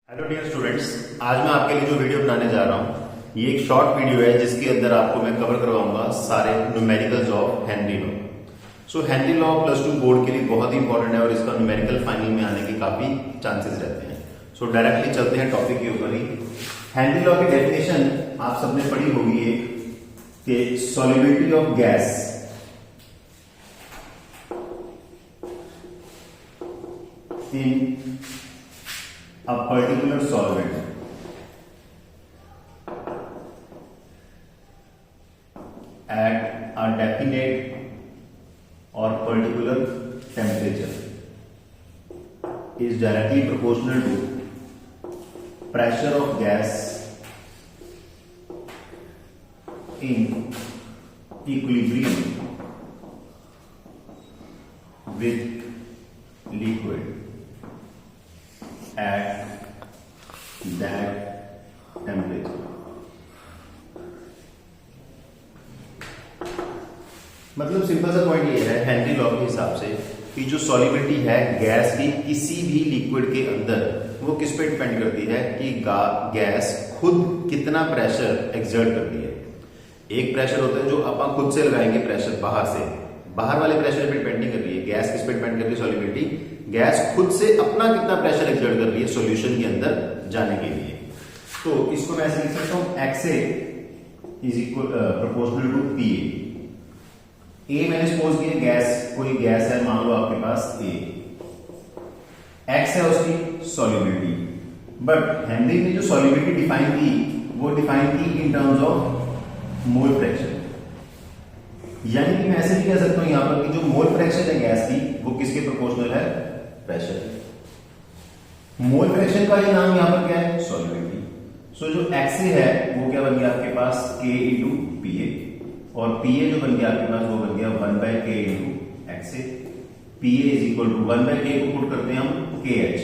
Hello dear students, आज मैं आपके लिए जो वीडियो बनाने जा रहा हूँ ये एक शॉर्ट वीडियो है जिसके अंदर आपको मैं कवर करवाऊंगा सारे numericals of Henry law. So Henry law +2 board के लिए बहुत ही इंपॉर्टेंट है और इसका न्यूमेरिकल फाइनल में आने के काफी चांसेस रहते हैं। सो डायरेक्टली चलते हैं टॉपिक के ऊपर ही। हेनरी लॉ की डेफिनेशन आप सबने पढ़ी होगी एक कि solubility of gas in a particular solvent at a definite or particular temperature is directly proportional to pressure of gas in equilibrium with liquid at that temperature। मतलब सिंपल सा point ये है हेनरी लॉ के हिसाब से कि जो solubility है गैस की किसी भी लिक्विड के अंदर वो किस पे डिपेंड करती है कि गैस खुद कितना प्रेशर एक्सर्ट करती है। एक प्रेशर होता है जो अपन खुद से लगाएंगे प्रेशर बाहर से, बाहर वाले प्रेशर पे डिपेंड नहीं कर रही है। गैस किस पे डिपेंड कर रही है? सॉल्युबिलिटी गैस खुद से अपना कितना प्रेशर एक्सर्ट कर रही है सॉल्यूशन के अंदर जाने के लिए। तो इसको मैं ऐसे लिख सकता हूं XA is equal proportional to PA। ए मैंने सपोज किया गैस, कोई गैस है मान लो आपके पास A, X है उसकी सॉल्युबिलिटी, बट हेनरी ने जो सॉल्युबिलिटी डिफाइन की वो डिफाइन की in terms of mole fraction. यानी कि मैं ऐसे भी कह सकता हूं यहां पर कि जो मोल फ्रैक्शन है गैस की वो किसके प्रोपोर्शनल है? प्रेशर। मोल फ्रैक्शन का ही नाम यहां पर क्या है? सॉल्युबिलिटी। सो जो XA है वो क्या बन गया आपके पास? K इंटू PA, और PA जो बन गया आपके पास वो बन गया 1/K into XA। PA is equal to 1/K को पुट करते हैं हम KH,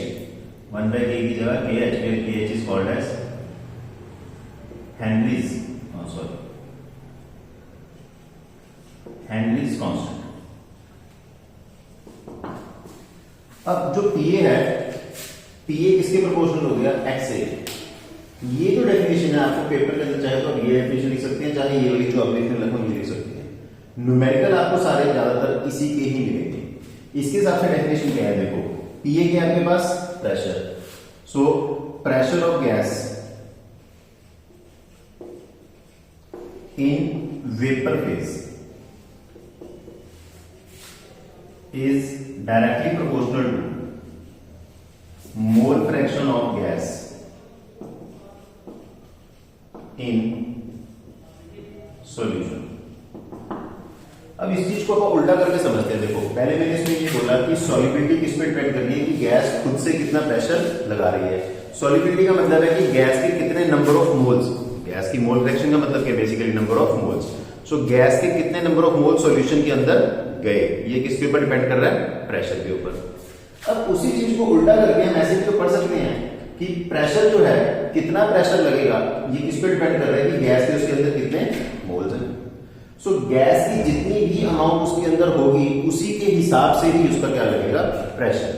1/K की जगह KH, KH is called as Henry's Henry's constant. अब जो PA है, PA किसके प्रोपोर्शनल हो गया? XA। ये जो डेफिनेशन है आपको पेपर के अंदर चाहे तो आप ये डेफिनेशन लिख सकते हैं, चाहे ये वाली जो आप लिखने लगे ये लिख सकते हैं। न्यूमेरिकल आपको सारे ज्यादातर इसी के ही मिलेंगे। इसके हिसाब से डेफिनेशन क्या है देखो, PA क्या है आपके पास? Pressure. So pressure of gas in vapour phase is directly proportional to mole fraction of gas in solution। अब इस चीज को आप उल्टा करके समझते हैं। देखो पहले मैंने इसमें ये बोला कि सॉल्युबिलिटी किस पे डिपेंड कर रही है कि गैस खुद से कितना प्रेशर लगा रही है। सॉल्युबिलिटी का मतलब है कि गैस के कितने नंबर ऑफ मोल्स, गैस की मोल फ्रैक्शन का मतलब क्या? Basically number of moles. So gas के कितने नंबर ऑफ मोल सॉल्यूशन के अंदर गए, ये किसके ऊपर डिपेंड कर रहा है? प्रेशर के ऊपर। अब उसी चीज को उल्टा करके हम ऐसे भी तो पढ़ सकते हैं कि प्रेशर जो है, कितना प्रेशर लगेगा ये किस पे डिपेंड कर रहा है कि गैस के उसके अंदर कितने मोल्स हैं। सो गैस की जितनी भी अमाउंट उसके अंदर होगी उसी के हिसाब से ही उसका क्या लगेगा? Pressure.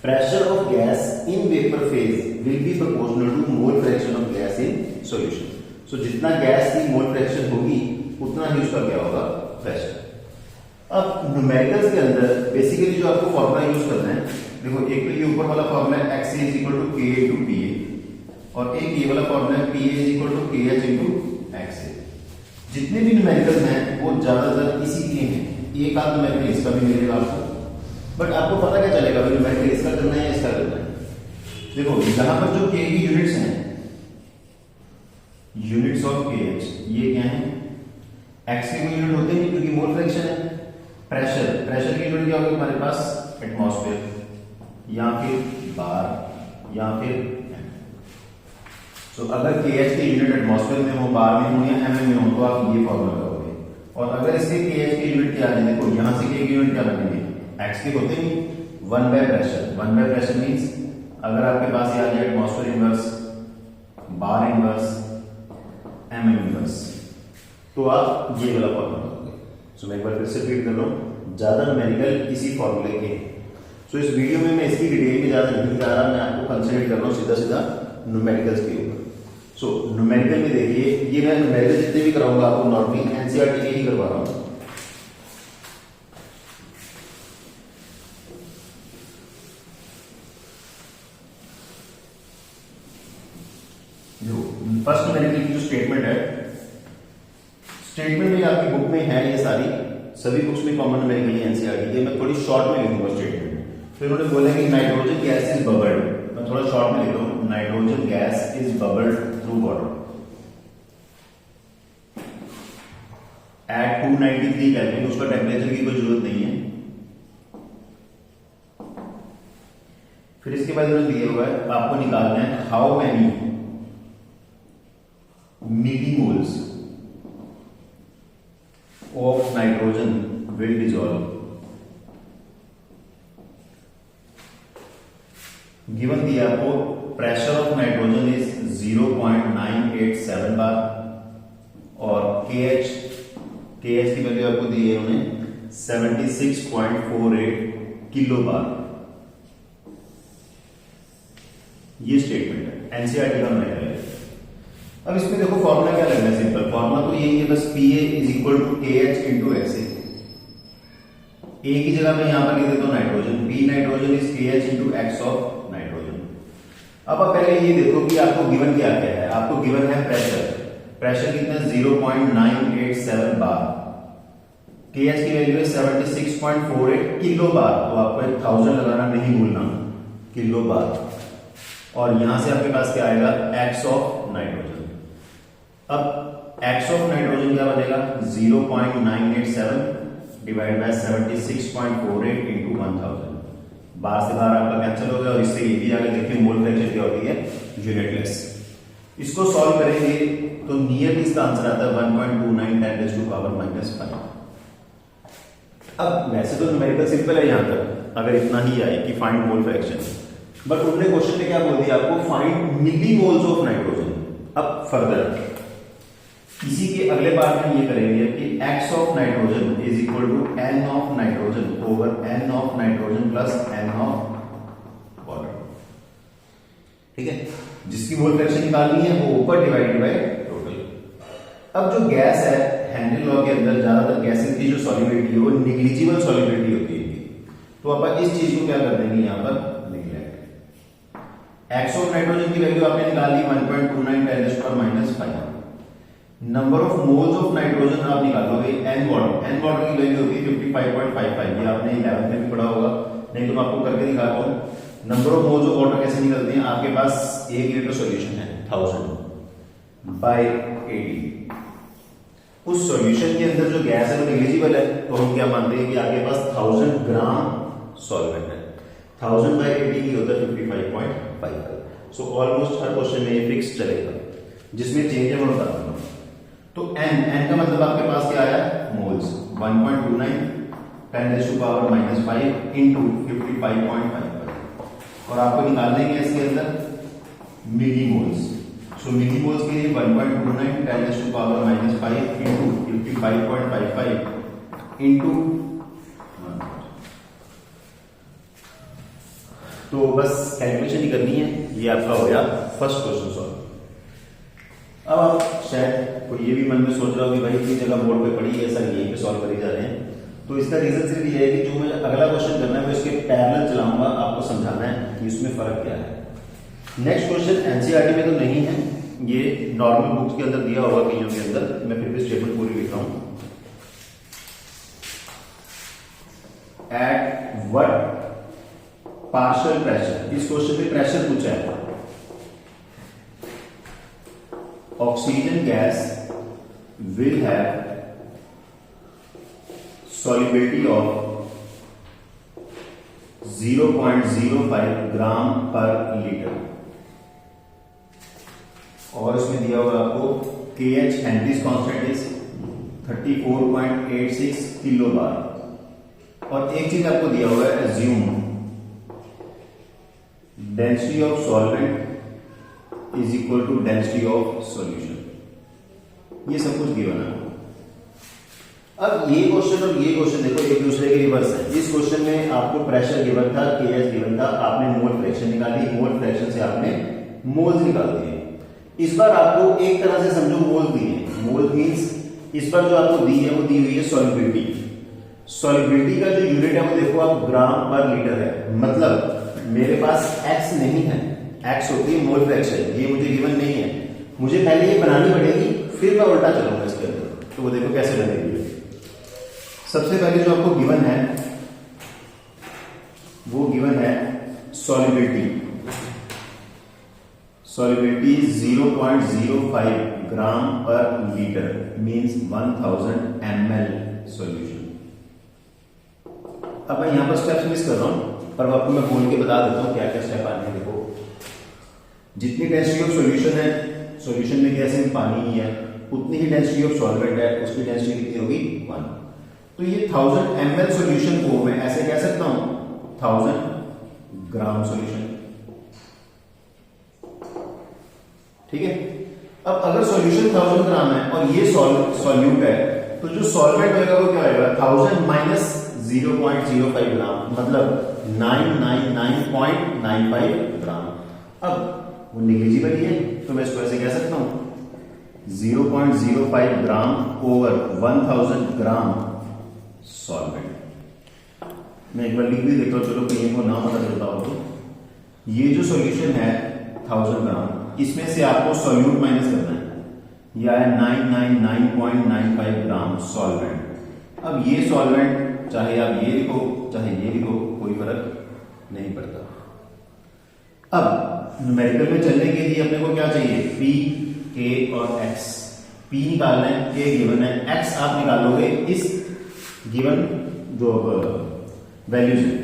Pressure of gas in vapour phase will be proportional to mole fraction of gas in solution. So जितना गैस की मोल फ्रैक्शन होगी उतना ही उसका क्या होगा? प्रेशर। अब न्यूमेरिकल्स के अंदर बेसिकली जो आपको फॉर्मूला यूज करना है, देखो एक तो ये ऊपर वाला फॉर्मूला है XA is equal to K into PA, और एक ये वाला फॉर्मूला है PA is equal to KH into XA। जितने भी न्यूमेरिकल्स हैं वो ज्यादातर इसी के हैं। एक आध न्यूमेरिकल इसका भी मिलेगा आपको, बट आपको पता क्या चलेगा न्यूमेरिकल इसका करना है या इसका करना है। देखो यहां पर जो K की यूनिट्स हैं, यूनिट्स ऑफ KH, ये क्या है? X की यूनिट होते नहीं क्योंकि मोल फ्रैक्शन है। प्रेशर, प्रेशर की यूनिट क्या होगी हमारे पास? एटमॉस्फेयर या फिर बार या फिर सो अगर KH की यूनिट एटमॉस्फेयर में हो, बार में हो या mm में हो तो आप ये फॉर्मूला करोगे। और अगर इसके KH की यूनिट क्या है, देखो यहां से K की यूनिट क्या बनेगी? X के होते नहीं 1/प्रेशर। 1/प्रेशर मींस अगर आपके पास ये आ जाए एटमॉस्फेयर इनवर्स, बार इनवर्स, mm इनवर्स, तो आप ये वाला फॉर्मूला करोगे। सो मैं एक बार फिर से रिपीट कर रहा हूं, ज्यादा न्यूमेरिकल इसी फॉर्मूले के। सो इस वीडियो में मैं इसकी डिटेल में ज्यादा नहीं जा रहा, मैं आपको कंसंट्रेट कर रहा हूँ सीधा सीधा न्यूमेरिकल्स के ऊपर। सो न्यूमेरिकल में देखिए, ये मैं न्यूमेरिकल जितने भी कराऊंगा आपको नॉर्मली एनसीईआरटी के ही करवा रहा हूँ। जो फर्स्ट न्यूमेरिकल की जो स्टेटमेंट है, स्टेटमेंट में आपकी बुक में है, ये सारी सभी बुक्स में कॉमन न्यूमेरिकल एनसीईआरटी की, मैं थोड़ी शॉर्ट में लिखूंगा स्टेटमेंट। तो इन्होंने बोला कि नाइट्रोजन गैस इज बबल्ड, मैं थोड़ा शॉर्ट में लिख रहा हूं, nitrogen gas is bubbled through water at 293 kelvin. उसका टेम्परेचर की कोई जरूरत नहीं है। फिर इसके बाद इन्होंने दिया हुआ है, आपको निकालना है how many millimoles of nitrogen will dissolve. Given दिया आपको प्रेशर ऑफ नाइट्रोजन इज 0.987 बार और KH की वैल्यू आपको दी है उन्होंने 76.48 किलो बार। ये स्टेटमेंट है एनसीईआरटी का मैटर है। अब इसमें देखो फॉर्मूला क्या लगना है, सिंपल फॉर्मूला तो यही है बस, PA is equal to KH into SA। A की जगह मैं यहां पर लिख देता हूं nitrogen, P nitrogen is KH into X of nitrogen. अब आप पहले ये देखो कि आपको गिवन क्या क्या है। आपको गिवन है प्रेशर कितना 0.987 बार, KH की वैल्यू है 76.48 किलो बार, तो आपको 1000 लगाना नहीं भूलना, किलो बार। और यहां से आपके पास क्या आएगा, X ऑफ नाइट्रोजन। अब X ऑफ नाइट्रोजन क्या बनेगा, 0.987 डिवाइड बाय 76.48 इंटू 1000। बार से बार आपका कैंसिल हो गया और इससे ये भी आगे देखिए मोल फ्रैक्शन क्या होती है, यूनिटलेस। इसको सॉल्व करेंगे तो नियरली इसका आंसर आता है 1.29 10⁻⁻⁵। अब वैसे तो न्यूमेरिकल सिंपल है यहां तक, अगर इतना ही आए कि फाइंड मोल फ्रैक्शन, बट उन्होंने क्वेश्चन में क्या बोल दिया आपको, फाइंड मिलीमोल्स ऑफ नाइट्रोजन। अब फर्दर इसी के अगले पार्ट में ये करेंगे कि X of nitrogen is equal to N of nitrogen over N of nitrogen plus N of water. ठीक है, जिसकी मोल फ्रैक्शन निकालनी है वो ऊपर डिवाइडेड बाय टोटल। अब जो गैस है, हेनरी लॉ के अंदर ज्यादातर गैसेस की जो सॉल्युबिलिटी है वो निग्लिजिबल सॉल्युबिलिटी होती है, तो अपन इस चीज को क्या कर देंगे यहां पर, नेग्लेक्ट। X ऑफ नाइट्रोजन की वैल्यू आपने निकाल ली 1.29 10⁻⁵। Number of moles of nitrogen आप निकालोगे N वाटर की वैल्यू होती है 55.55, ये आपने 11th में भी पढ़ा होगा, नहीं तो मैं आपको करके दिखाता हूं। Number of moles of water कैसे निकलते हैं, आपके पास 1 लीटर सॉल्यूशन है 1000 बाय 80। उस सॉल्यूशन के अंदर जो गैस है वो नेग्लिजिबल है, तो हम क्या मानते हैं कि आपके पास 1000 ग्राम सॉल्वेंट है, 1000 बाय 80 की होता है 55.55। सो ऑलमोस्ट हर क्वेश्चन में ये फिक्स चलेगा, जिसमें चेंज है मैं बता दूंगा। तो n का मतलब आपके पास क्या आया, मोल्स 1.29 10⁻⁻⁵ इंटू 55.55 और आपको निकालने के इसके अंदर मिलीमोल्स। सो मिलीमोल्स के लिए 1.29 10⁻⁻⁵ इंटू 55.55 इंटू, तो बस कैलकुलेशन ही करनी है। ये आपका हो गया फर्स्ट क्वेश्चन सॉल्व। अब आप शायद कोई ये भी मन में सोच रहा हो कि भाई इतनी जगह बोर्ड पे पड़ी है, सर यहीं पे सॉल्व करी जा रहे हैं, तो इसका रीजन सिर्फ ये है कि जो मुझे अगला क्वेश्चन करना है मैं इसके पैरेलल चलाऊंगा, आपको समझाना है कि इसमें फर्क क्या है। नेक्स्ट क्वेश्चन एनसीईआरटी में तो नहीं है, ये नॉर्मल बुक्स के अंदर दिया होगा कईयों के अंदर, मैं फिर भी स्टेटमेंट पूरी लिख रहा हूं। एट व्हाट पार्शियल प्रेशर, इस क्वेश्चन में प्रेशर पूछा है, oxygen gas will have solubility of 0.05 gram per litre, और इसमें दिया हुआ आपको KH Henry's constant is 34.86 kilo bar. और एक चीज आपको दिया हुआ है, assume density of solvent is equal to density of solution. ये सब कुछ गिवन है। अब ये क्वेश्चन और ये क्वेश्चन देखो एक दूसरे के रिवर्स है। इस क्वेश्चन में आपको प्रेशर गिवन था, केएस गिवन था, आपने मोल फ्रैक्शन निकाली, मोल फ्रैक्शन से आपने मोल्स निकाल दिए। इस बार आपको एक तरह से समझो मोल दिए, मोल मींस इस बार जो आपको दी है वो दी हुई है सॉल्युबिलिटी। सॉल्युबिलिटी का जो यूनिट है वो देखो आप ग्राम पर लीटर है, मतलब मेरे पास एक्स नहीं है, एक्स होती है मोल फ्रैक्शन, ये मुझे गिवन नहीं है, मुझे पहले ये बनानी पड़ेगी फिर मैं उल्टा चलूंगा इसके अंदर। तो वो देखो कैसे बनेगी। सबसे पहले जो आपको गिवन है वो गिवन है solubility. Solubility 0.05 gram per litre means 1000 ml solution. अब मैं यहां पर स्टेप्स मिस कर रहा हूं पर आपको मैं बोल के बता देता हूं क्या क्या स्टेप आने हैं। देखो जितनी डेंसिटी ऑफ सॉल्यूशन है, सॉल्यूशन में गैस में पानी ही है, उतनी ही डेंसिटी ऑफ सॉल्वेंट है, उसकी डेंसिटी कितनी होगी 1। तो ये 1000 ml सॉल्यूशन को मैं ऐसे कह सकता हूं 1000 ग्राम सॉल्यूशन। ठीक है। अब अगर सॉल्यूशन 1000 ग्राम है और ये सॉल्यूट है तो जो सॉल्वेंट होगा वो क्या होगा 1000 माइनस 0.05 ग्राम, मतलब 999.95 ग्राम। अब वो निग्लिजिबल ही है तो मैं इसको ऐसे कह सकता हूं 0.05 ग्राम ओवर 1000 ग्राम सॉल्वेंट। मैं एक बार लिख भी देता हूं, चलो कहीं को ना पता चलता हो तो ये जो सॉल्यूशन है 1000 ग्राम, इसमें से आपको सॉल्यूट माइनस करना है, यह है 999.95 ग्राम सॉल्वेंट। अब ये सॉल्वेंट चाहे आप ये लिखो चाहे ये लिखो कोई फर्क नहीं पड़ता। अब न्यूमेरिकल में चलने के लिए अपने को क्या चाहिए, पी, के और एक्स। पी निकालना है, के गिवन है, एक्स आप निकालोगे इस गिवन जो वैल्यूज है।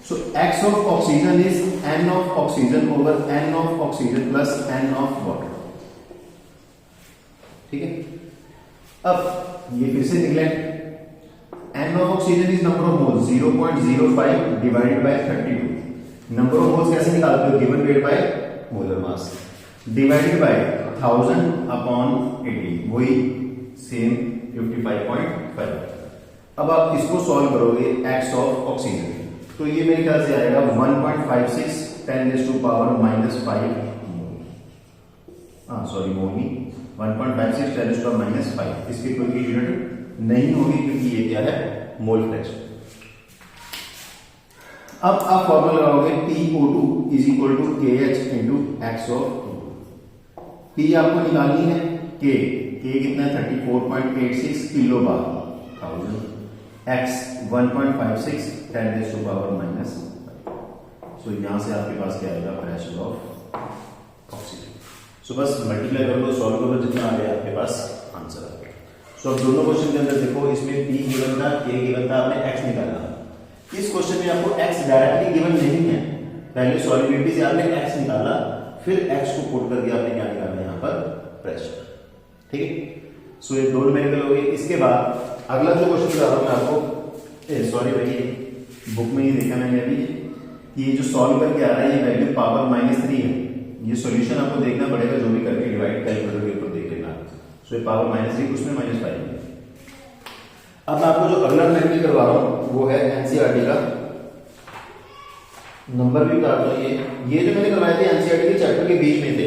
So X of oxygen is N of oxygen over N of oxygen plus N of water. ठीक है। अब ये फिर से निकले, N of oxygen is number of moles 0.05 divided by 32। Number of moles कैसे निकालते हो, given weight by molar mass divided by 1000 upon 80, वही सेम 55.5। अब आप इसको सॉल्व करोगे एक्स ऑफ ऑक्सीजन, तो ये मेरे ख्याल से आएगा 1.56 10⁻⁵ सॉरी मोल नहीं 1.56 10⁻⁵। इसकी कोई यूनिट नहीं होगी क्योंकि ये क्या है मोल फ्रैक्शन। अब आप फॉर्मूला लगाओगे PO2 is equal to KH into x of P आपको निकालनी है, K कितना है 34.86 किलो बार 1000, X 1.56 10⁻⁵। सो यहां से आपके पास क्या आएगा प्रेशर ऑफ ऑक्सीजन। सो बस मल्टीप्लाई कर लो, सॉल्व करो, जितना आ गया आपके पास आंसर आ गया। सो अब दोनों क्वेश्चन के अंदर देखो, इसमें P गिवन था, K गिवन था, आपने X निकाला। इस क्वेश्चन में आपको X डायरेक्टली गिवन नहीं है, पहले सॉल्युबिलिटी से आपने X निकाला, फिर X को पुट करके आपने क्या निकाला यहां पर प्रेशर। ठीक है। सो ये दो न्यूमेरिकल हो गए। इसके बाद अगला जो क्वेश्चन बता रहा हूं मैं आपको, सॉरी भाई बुक में ही देखा मैंने अभी, ये जो सॉल्व करके आ रहा है ये वैल्यू पावर -3 है। ये सॉल्यूशन आपको देखना पड़ेगा, जो भी करके डिवाइड कैलकुलेटर के ऊपर देख लेना। सो ये पावर -3 उसमें -5 है। अब आपको जो अगला न्यूमेरिकल करवा रहा हूं वो है एनसीईआरटी का, नंबर भी बता दो। ये जो मैंने करवाए थे एनसीईआरटी के चैप्टर के बीच में थे।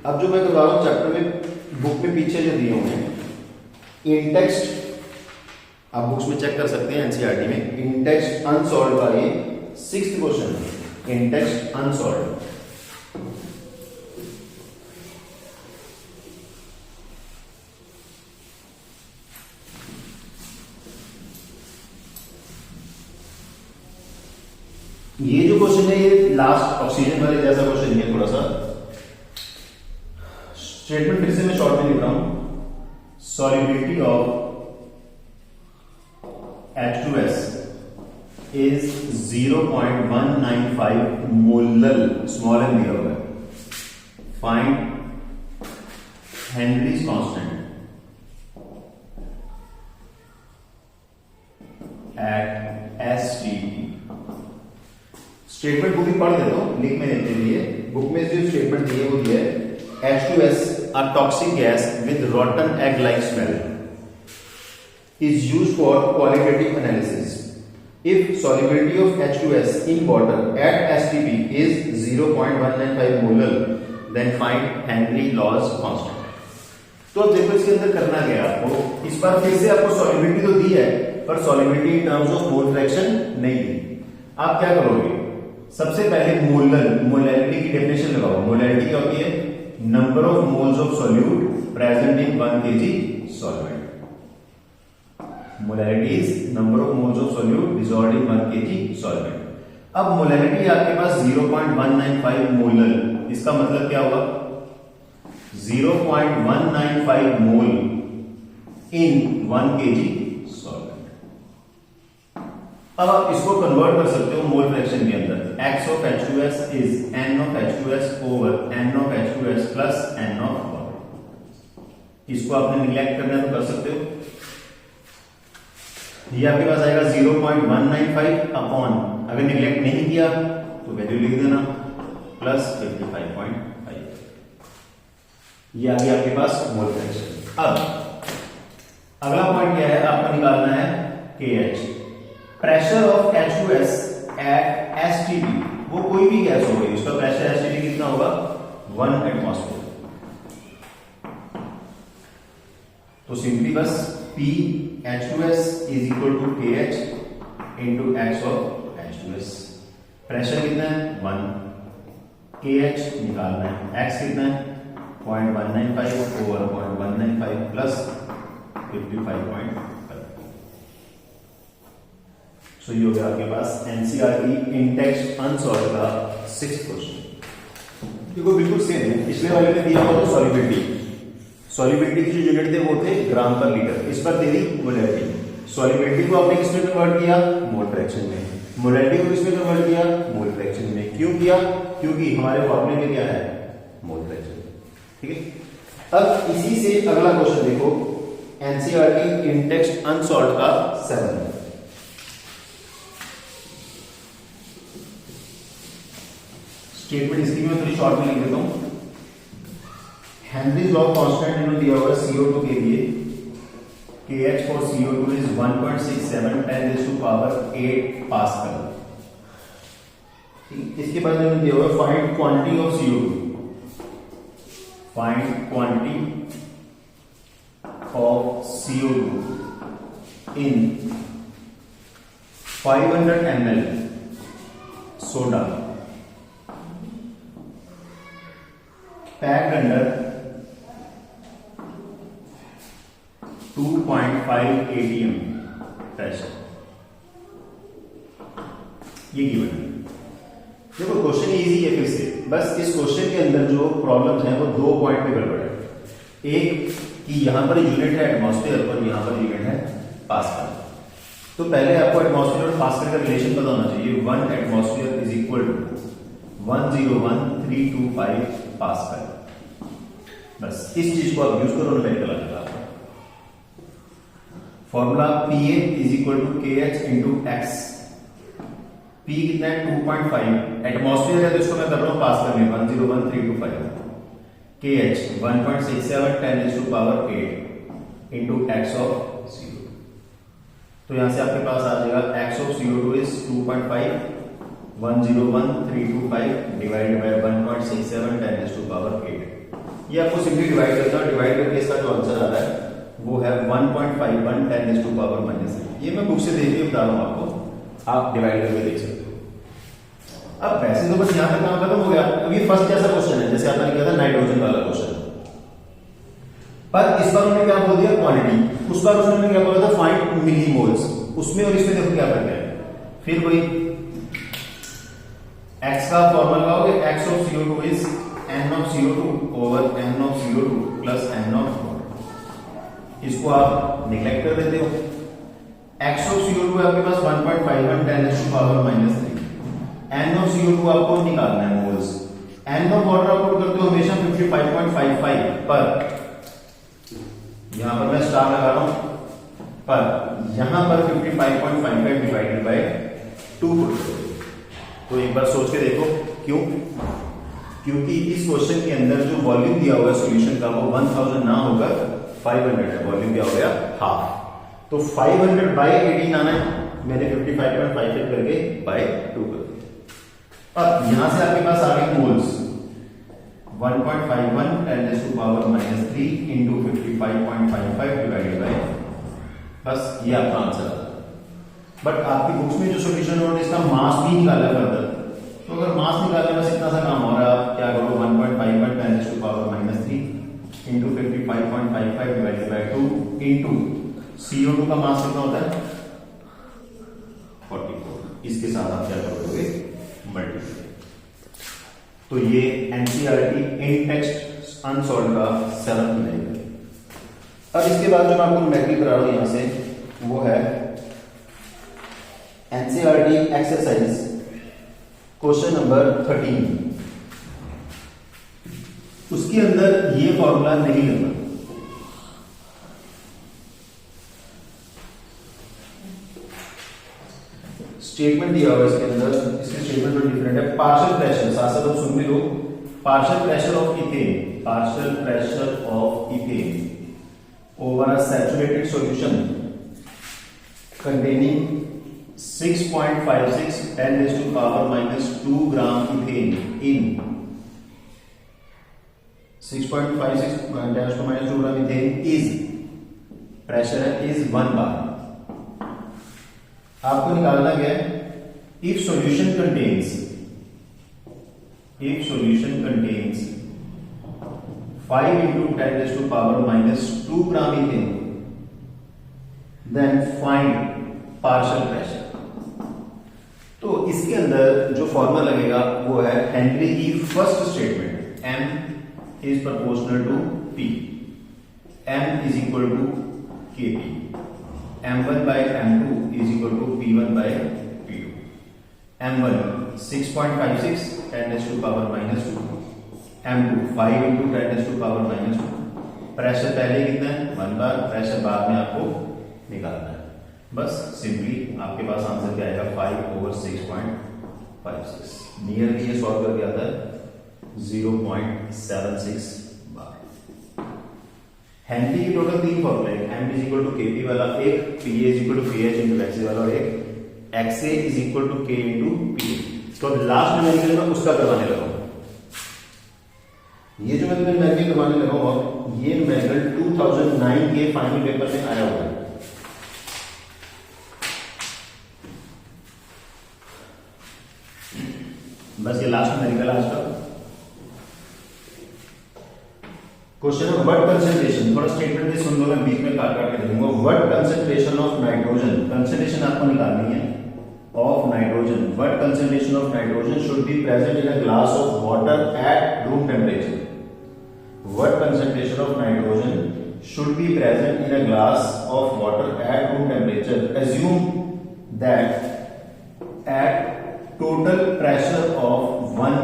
अब जो मैं करवा रहा हूं चैप्टर में बुक में पीछे जो दिए हुए हैं इन टेक्स्ट, आप बुक्स में चेक कर सकते हैं एनसीईआरटी में इन टेक्स्ट अनसॉल्व का ये 6th क्वेश्चन है, इन टेक्स्ट अनसॉल्व। ये जो क्वेश्चन है ये लास्ट ऑक्सीजन वाले जैसा क्वेश्चन है, थोड़ा सा स्टेटमेंट फिर से मैं शॉर्ट में लिख रहा हूं। Solubility of H2S is 0.195 molar, small N दिया हुआ है। Find Henry's constant at STP। Statement book ही पढ़ देता हूं, लिख में देते लिए बुक में जो स्टेटमेंट दी है वो दिया है H2S a toxic gas with rotten egg like smell is used for qualitative analysis. If solubility of H2S in water at STP is 0.195 molar, then find Henry Law's constant. तो अब देखो इसके अंदर करना क्या है आपको, इस बार फिर से आपको सॉल्युबिलिटी तो दी है पर solubility in terms of mole fraction नहीं दी। आप क्या करोगे, सबसे पहले मोलैरिटी की डेफिनेशन लगाओ। मोलैरिटी क्या होती है, number of moles of solute present in 1 kg solvent. Molarity is number of moles of solute dissolved in 1 kg solvent. अब मोलैरिटी आपके पास 0.195 मोलर, इसका मतलब क्या होगा 0.195 मोल इन 1 kg सॉल्वेंट। अब आप इसको कन्वर्ट कर सकते हो मोल फ्रैक्शन के अंदर। x of H2S is n of H2S over n of H2S plus n of water। इसको आपने निगलेक्ट करना तो कर सकते हो, ये आपके पास आएगा 0.195 अपॉन, अगर निगलेक्ट नहीं किया तो वैल्यू लिख देना प्लस 55.5। ये आ गया आपके पास मोल फ्रैक्शन। अब अगला पॉइंट क्या है, आपको निकालना है KH, pressure of H2S at STP। वो कोई भी गैस हो गई, उसका प्रेशर STP कितना होगा 1 एटमॉस्फेयर। तो सिंपली बस P H2S is equal to KH into X of H2S। Pressure कितना है 1, KH निकालना है, X कितना है 0.195 ओवर 0.195 प्लस 55.5। सो ये हो गया आपके पास एनसीईआरटी इन टेक्स्ट अनसॉल्व का 6th क्वेश्चन। देखो बिल्कुल सेम है, पिछले वाले में दिया हुआ था सॉल्युबिलिटी, सॉल्युबिलिटी की जो यूनिट थे वो थे ग्राम पर लीटर, इस पर दे दी मोलैरिटी। सॉल्युबिलिटी को आपने किसमें कन्वर्ट किया, मोल फ्रैक्शन में। मोलैरिटी को किसमें कन्वर्ट किया, मोल फ्रैक्शन में। क्यों किया, क्योंकि हमारे फॉर्मूले में क्या है मोल फ्रैक्शन। ठीक है, अब इसी से अगला क्वेश्चन देखो, एनसीईआरटी इन टेक्स्ट अनसॉल्व का 7। स्टेटमेंट इसकी मैं थोड़ी शॉर्ट में लिख देता हूं। हेनरीज लॉ कांस्टेंट इन्होंने दिया हुआ है CO2 के लिए, KH for CO2 is 1.67 10⁸8 pascal. इसके बाद इन्होंने दिया हुआ है find quantity of CO2, find quantity of CO2 in 500 ml soda packed under 2.5 atm pressure. ये गिवन है। देखो क्वेश्चन इजी है, फिर से बस इस क्वेश्चन के अंदर जो प्रॉब्लम्स हैं वो 2 पॉइंट पे गड़बड़ है। एक कि यहां पर यूनिट है एटमॉस्फेयर और यहां पर यूनिट है पास्कल। तो पहले आपको एटमॉस्फेयर और पास्कल का रिलेशन पता होना चाहिए। 1 atmosphere is equal to 101,325 pascal. बस इस चीज को आप यूज करो, न्यूमेरिकल आ जाएगा आपका formula. PA is equal to KH into x. P कितना है 2.5, एटमॉस्फेयर है तो इसको मैं कर रहा हूं पास्कल में 101,325। KH 1.67 10⁸8 into x of CO2। तो यहां से आपके पास आ जाएगा x of CO2 is 2.5 101,325 divided by 1.67 10⁸8। ये आपको सिंपली डिवाइड करना है, डिवाइड करके इसका जो आंसर आ रहा है वो है 1.51 10⁻⁻⁻। ये मैं बुक से देख के बता रहा हूं आपको, आप डिवाइड करके देख सकते हो। अब वैसे तो बस यहां तक काम खत्म हो गया। अब ये फर्स्ट जैसा क्वेश्चन है जैसे आपने किया था नाइट्रोजन वाला क्वेश्चन, पर इस बार उन्होंने क्या बोल दिया क्वांटिटी, उस बार उन्होंने क्या बोला था फाइंड मिलीमोल्स। उसमें और इसमें देखो क्या फर्क है। फिर कोई x का फॉर्मूला लगाओगे, x of CO2 is n of CO2 over n of CO2 plus n of water। इसको आप निगलेक्ट कर देते हो। x of CO2 आपके पास 1.51 10⁻⁻3। n of CO2 आपको निकालना है मोल्स। n of water आप पुट करते हो हमेशा 55.55 पर, यहां पर मैं स्टार लगा रहा हूं, पर यहां पर 55.55 डिवाइडेड बाय 2 पुट करो। तो एक बार सोच के देखो क्यों, क्योंकि इस क्वेश्चन के अंदर जो वॉल्यूम दिया हुआ है सॉल्यूशन का वो 1000 ना होकर 500 है, वॉल्यूम क्या हो गया हाफ। तो 500 बाई 18 आना है, मैंने 55.58 करके बाई 2 कर दिया। अब यहां से आपके पास आ गए मोल्स 1.51 10⁻³ इंटू 55.55 डिवाइडेड बाई, बस ये आपका आंसर आता है। बट आपकी बुक्स में जो सोल्यूशन है इसका मास भी निकाला फर्दर, तो अगर मास निकालने में इतना सा काम हो रहा है, क्या करो 1.51 10⁻³ into 55.55 divided by 2 into CO2 का मास कितना होता है 44, इसके साथ आप क्या करोगे मल्टीप्लाई। तो ये एनसीईआरटी इन टेक्स्ट अनसॉल्व का 7th मिलेगा। अब इसके बाद जो मैं आपको न्यूमेरिकल करा रहा हूं यहां से वो है एनसीईआरटी एक्सरसाइज क्वेश्चन नंबर 13। उसके अंदर ये फॉर्मूला नहीं लगा, स्टेटमेंट दिया हुआ इसके अंदर, इसके स्टेटमेंट में डिफरेंट है। पार्शियल प्रेशर, साथ साथ आप सुन भी लो, partial pressure of ethane, partial pressure of ethane over a saturated solution containing 6.56 10⁻² gram ethane in 6.56 10⁻² gram ethane is pressure है is 1 बार। आपको निकालना क्या है, if solution contains 5 into 10⁻² gram ethane, then find partial pressure. तो इसके अंदर जो formula लगेगा वो है हेनरी की first statement, m is proportional to p, m is equal to kp, m1 by m2 is equal to p1 by p2, m1 6.56 10⁻², m2 5 into 10⁻²। Pressure पहले कितना है 1 बार, प्रेशर बाद में आपको निकालना है। बस सिंपली आपके पास आंसर क्या आएगा 5/6.56, नियरली ये सॉल्व करके आता है 0.76 बार। हेनरी की टोटल 3 फॉर्मूले हैं, m is equal to kp वाला एक, pa is equal to ph into xa वाला और एक, xa is equal to k into pa। तो लास्ट में मैं उसका करवाने लगा हूं, ये जो मैं न्यूमेरिकल करवाने लगा हूं ये न्यूमेरिकल 2009 के फाइनल पेपर में आया हुआ है। बस ये लास्ट न्यूमेरिकल आज का क्वेश्चन है। व्हाट कंसंट्रेशन, थोड़ा स्टेटमेंट भी सुन लो, मैं बीच में काट काट के दूंगा। What concentration of nitrogen, concentration आपको निकालनी है of nitrogen, what concentration of nitrogen should be present in a glass of water at room temperature, what concentration of nitrogen should be present in a glass of water at room temperature, assume that at total pressure of 1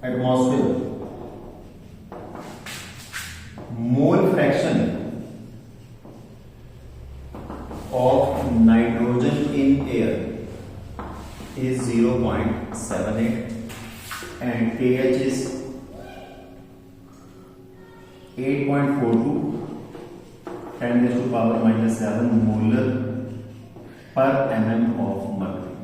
atmosphere mole fraction of nitrogen in air is 0.78 and kH is 8.42 10⁻⁻7 molar पर mm of mercury.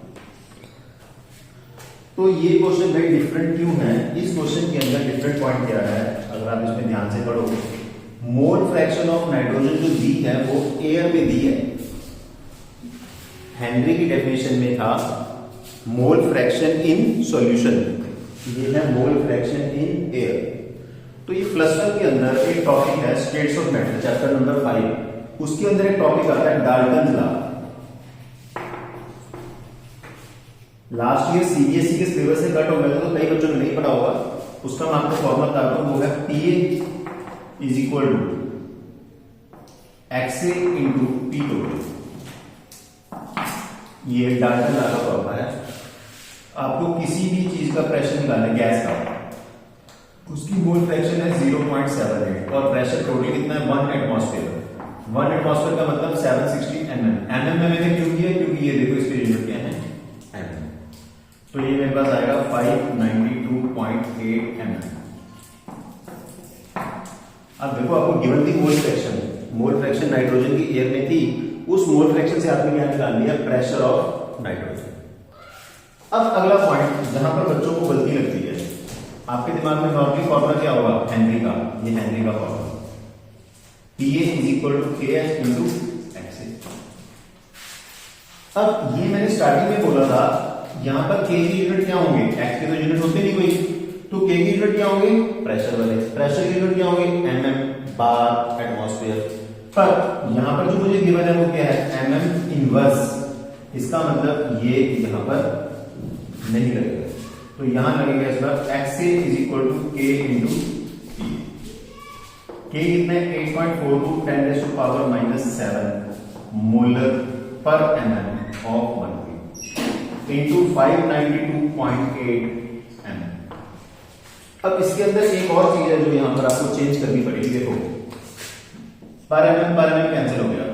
तो ये question भाई different क्यों है, इस question के अंदर different point क्या है, अगर आप इसमें ध्यान से पढ़ो, मोल फ्रैक्शन ऑफ नाइट्रोजन जो दी है वो एयर में दी है। हेनरी की डेफिनेशन में था मोल फ्रैक्शन इन सॉल्यूशन, ये है मोल फ्रैक्शन इन एयर। तो ये +1 के अंदर एक टॉपिक है states of matter, chapter number 5, उसके अंदर एक टॉपिक आता है Dalton law. Last year CBSE के सिलेबस से कट हो गया तो कई बच्चों ने नहीं पढ़ा होगा, उसका मैं आपको फॉर्मूला बताता हूं, वो है PA is equal to XA into P total. ये डाल्टन लॉ का फॉर्मूला है। आपको किसी भी चीज का प्रेशर निकालना है, गैस का, उसकी मोल फ्रैक्शन है 0.78 और प्रेशर टोटल कितना है 1 एटमॉस्फेयर। 1 एटमॉस्फेयर का मतलब 760 mm। mm में मैंने क्यों किया, क्योंकि ये देखो इसके यूनिट क्या है mm। तो ये मेरे पास आएगा 592.8 mm। अब देखो आपको गिवन थी मोल फ्रैक्शन नाइट्रोजन की एयर में थी उस मोल फ्रैक्शन से आपने क्या निकाल लिया, प्रेशर ऑफ नाइट्रोजन। अब अगला पॉइंट जहां पर बच्चों को गलती लगती है, आपके दिमाग में नॉर्मली फॉर्मूला क्या होगा, हेनरी का, ये हेनरी का formula, PA is equal to KH into XA। अब ये मैंने स्टार्टिंग में बोला था, यहां पर K की यूनिट क्या होंगे, X के तो यूनिट होते नहीं कोई, तो K की यूनिट क्या होंगे, प्रेशर वाले, प्रेशर की यूनिट क्या होंगे, mm बार एटमॉस्फेयर। पर यहां पर जो मुझे गिवन है वो क्या है, mm इनवर्स। इसका मतलब ये यहां पर नहीं लगेगा, तो यहां लगेगा इस बार XA is equal to K into P। K कितने, 8.42 10⁻⁻7 मोलर पर mm of mercury into 592.8 mm। अब इसके अंदर एक और चीज है जो यहां पर आपको चेंज करनी पड़ेगी। देखो पर mm कैंसिल हो गया,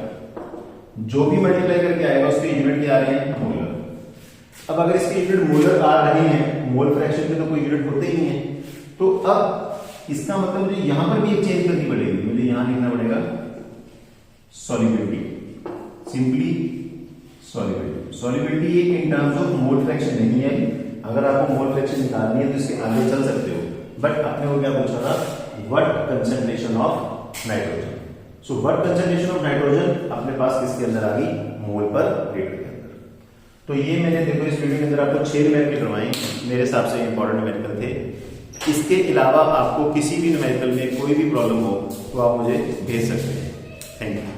जो भी मल्टीप्लाई करके आएगा उसके यूनिट क्या आ रहे हैं, मोलर। अब अगर इसके यूनिट मोलर आ रहे हैं, मोल फ्रैक्शन में तो कोई यूनिट होते ही नहीं है, तो अब इसका मतलब मुझे यहां पर भी एक चेंज करनी पड़ेगी, मुझे यहां लिखना पड़ेगा solubility, simply solubility. Solubility in terms of mole fraction नहीं है, अगर आपको मोल फ्रैक्शन निकालनी है तो इसके आगे चल सकते हो, बट आपने वो क्या पूछा था, what concentration of nitrogen. So what concentration of nitrogen अपने पास किसके अंदर आ गई, मोल पर लीटर के अंदर। तो ये मैंने देखो इस वीडियो के अंदर आपको 6 न्यूमेरिकल करवाए, मेरे हिसाब से इंपॉर्टेंट न्यूमेरिकल थे। इसके अलावा आपको किसी भी न्यूमेरिकल में कोई भी प्रॉब्लम हो तो आप मुझे भेज सकते हैं। Thank you.